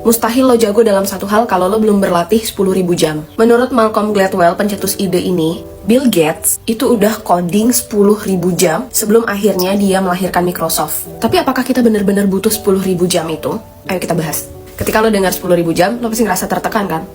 Mustahil lo jago dalam satu hal kalau lo belum berlatih 10.000 jam. Menurut Malcolm Gladwell, pencetus ide ini, Bill Gates itu udah coding 10.000 jam sebelum akhirnya dia melahirkan Microsoft. Tapi apakah kita benar-benar butuh 10.000 jam itu? Ayo kita bahas. Ketika lo dengar 10.000 jam, lo pasti ngerasa tertekan kan?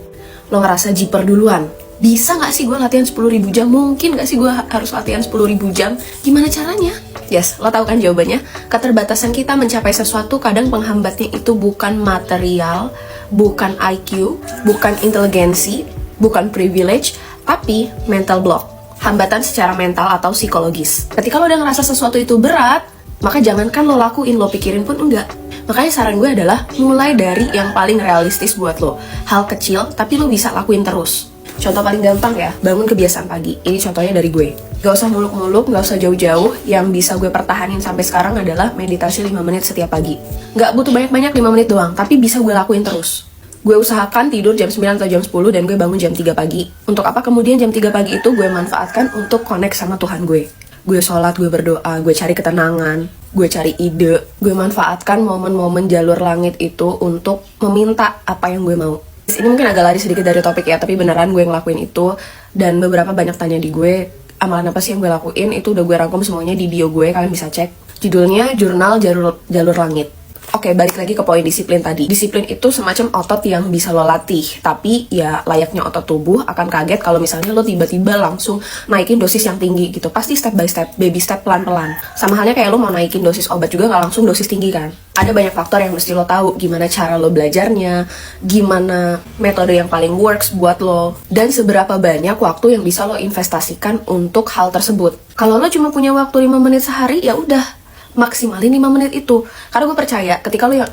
Lo ngerasa jiper duluan. Bisa gak sih gue latihan 10.000 jam? Mungkin gak sih gue harus latihan 10.000 jam? Gimana caranya? Yes, lo tahu kan jawabannya? Keterbatasan kita mencapai sesuatu kadang penghambatnya itu bukan material, bukan IQ, bukan inteligensi, bukan privilege, tapi mental block. Hambatan secara mental atau psikologis. Ketika lo udah ngerasa sesuatu itu berat, maka jangankan lo lakuin, lo pikirin pun enggak. Makanya saran gue adalah mulai dari yang paling realistis buat lo. Hal kecil, tapi lo bisa lakuin terus. Contoh paling gampang ya, bangun kebiasaan pagi. Ini contohnya dari gue. Gak usah muluk-muluk, gak usah jauh-jauh. Yang bisa gue pertahanin sampai sekarang adalah meditasi 5 menit setiap pagi. Gak butuh banyak-banyak 5 menit doang, tapi bisa gue lakuin terus. Gue usahakan tidur jam 9 atau jam 10 dan gue bangun jam 3 pagi. Untuk apa kemudian jam 3 pagi itu gue manfaatkan untuk connect sama Tuhan gue. Gue sholat, gue berdoa, gue cari ketenangan, gue cari ide. Gue manfaatkan momen-momen jalur langit itu untuk meminta apa yang gue mau. Ini mungkin agak lari sedikit dari topik ya, tapi beneran gue ngelakuin itu. Dan beberapa banyak tanya di gue, amalan apa sih yang gue lakuin, itu udah gue rangkum semuanya di bio gue, kalian bisa cek. Judulnya Jurnal Jalur Langit. Oke, balik lagi ke poin disiplin tadi. Disiplin itu semacam otot yang bisa lo latih, tapi ya layaknya otot tubuh akan kaget kalau misalnya lo tiba-tiba langsung naikin dosis yang tinggi gitu. Pasti step by step, baby step pelan-pelan. Sama halnya kayak lo mau naikin dosis obat juga gak langsung dosis tinggi kan. Ada banyak faktor yang mesti lo tahu, gimana cara lo belajarnya, gimana metode yang paling works buat lo, dan seberapa banyak waktu yang bisa lo investasikan untuk hal tersebut. Kalau lo cuma punya waktu 5 menit sehari, ya udah, maksimalin 5 menit itu. Karena gue percaya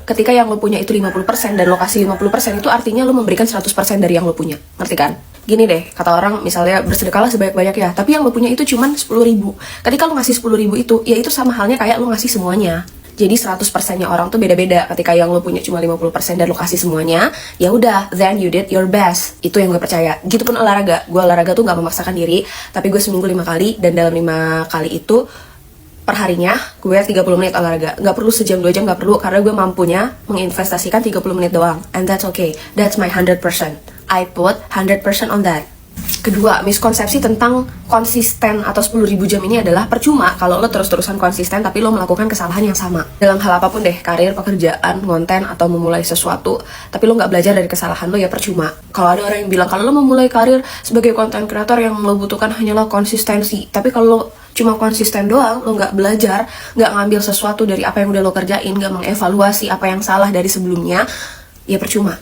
ketika yang lo punya itu 50% dan lo kasih 50%, itu artinya lo memberikan 100% dari yang lo punya. Ngerti kan? Gini deh, kata orang misalnya bersedekahlah sebanyak-banyak ya, tapi yang lo punya itu cuman 10.000. Ketika lo ngasih 10.000 itu, ya itu sama halnya kayak lo ngasih semuanya. Jadi 100%-nya orang tuh beda-beda. Ketika yang lo punya cuma 50% dan lo kasih semuanya, ya udah, then you did your best. Itu yang gue percaya. Gitu pun olahraga. Gue olahraga tuh gak memaksakan diri, tapi gue seminggu 5 kali, dan dalam 5 kali itu perharinya gue 30 menit olahraga. Gak perlu sejam 2 jam, gak perlu, karena gue mampunya menginvestasikan 30 menit doang. And that's okay. That's my 100%. I put 100% on that. Kedua, miskonsepsi tentang konsisten atau 10.000 jam ini adalah percuma kalau lo terus-terusan konsisten tapi lo melakukan kesalahan yang sama. Dalam hal apapun deh, karir, pekerjaan, konten, atau memulai sesuatu, tapi lo gak belajar dari kesalahan lo, ya percuma. Kalau ada orang yang bilang kalau lo memulai karir sebagai konten kreator yang lo butuhkan hanyalah konsistensi, tapi kalau lo cuma konsisten doang, lo gak belajar, gak ngambil sesuatu dari apa yang udah lo kerjain, gak mengevaluasi apa yang salah dari sebelumnya, ya percuma.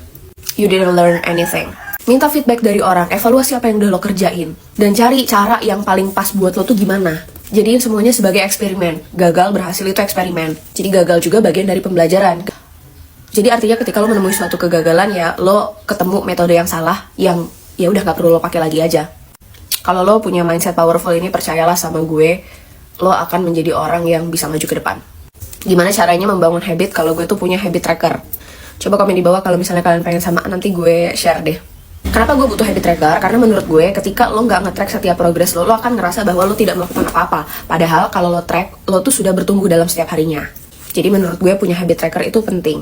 You didn't learn anything. Minta feedback dari orang, evaluasi apa yang udah lo kerjain, dan cari cara yang paling pas buat lo tuh gimana. Jadiin semuanya sebagai eksperimen. Gagal berhasil itu eksperimen. Jadi gagal juga bagian dari pembelajaran. Jadi artinya ketika lo menemui suatu kegagalan, ya lo ketemu metode yang salah, yang ya udah gak perlu lo pakai lagi aja. Kalau lo punya mindset powerful ini, percayalah sama gue, lo akan menjadi orang yang bisa maju ke depan. Gimana caranya membangun habit? Kalau gue tuh punya habit tracker. Coba komen di bawah kalau misalnya kalian pengen sama, nanti gue share deh. Kenapa gue butuh habit tracker? Karena menurut gue ketika lo nggak nge-track setiap progres lo akan ngerasa bahwa lo tidak melakukan apa-apa. Padahal kalau lo track, lo tuh sudah bertumbuh dalam setiap harinya. Jadi menurut gue punya habit tracker itu penting.